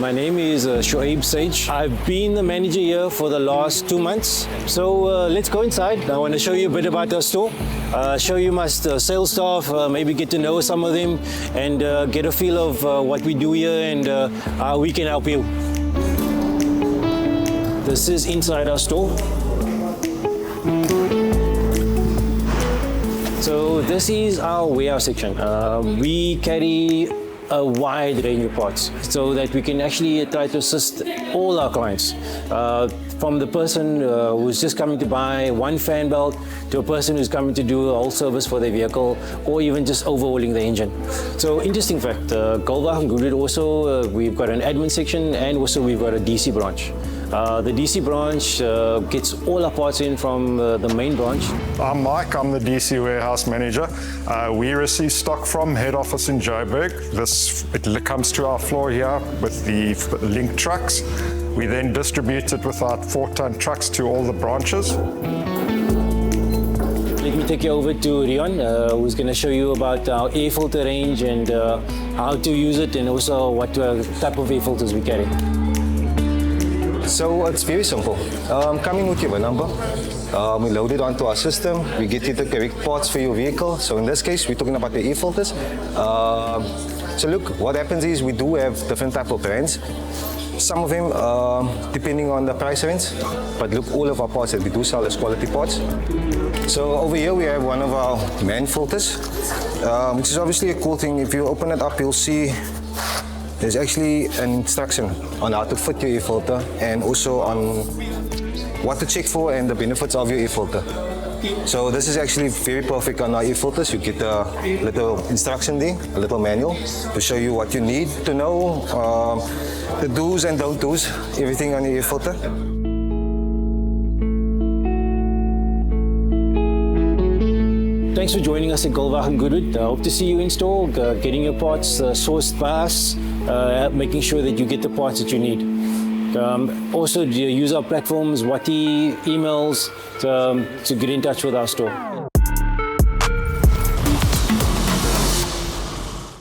My name is Shoaib Sage. I've been the manager here for the last 2 months. So let's go inside. I want to show you a bit about our store, show you my sales staff, maybe get to know some of them and get a feel of what we do here and how we can help you. This is inside our store. So this is our warehouse section. We carry a wide range of parts so that we can actually try to assist all our clients. From the person who's just coming to buy one fan belt to a person who's coming to do a whole service for their vehicle or even just overhauling the engine. So interesting fact, Goldwagen Goodwood also, we've got an admin section and also we've got a DC branch. The DC branch gets all our parts in from the main branch. I'm Mike, I'm the DC warehouse manager. We receive stock from head office in Joburg. It comes to our floor here with the link trucks. We then distribute it with our 4-ton trucks to all the branches. Let me take you over to Rion, who's going to show you about our air filter range and how to use it and also what type of air filters we carry. So it's very simple. Coming with your VIN number, we load it onto our system, we get you the correct parts for your vehicle. So in this case, we're talking about the air filters. So look, what happens is we do have different type of brands. Some of them, depending on the price range, but look, all of our parts that we do sell is quality parts. So over here we have one of our man filters, which is obviously a cool thing. If you open it up, you'll see there's actually an instruction on how to fit your air filter and also on what to check for and the benefits of your air filter. So this is actually very perfect on our air filters. You get a little instruction there, a little manual to show you what you need to know, the do's and don't do's, everything on your air filter. Thanks for joining us at Goldwagen Goodwood. I hope to see you in store, getting your parts sourced by us, making sure that you get the parts that you need. Also, use our platforms, Wati, emails to get in touch with our store.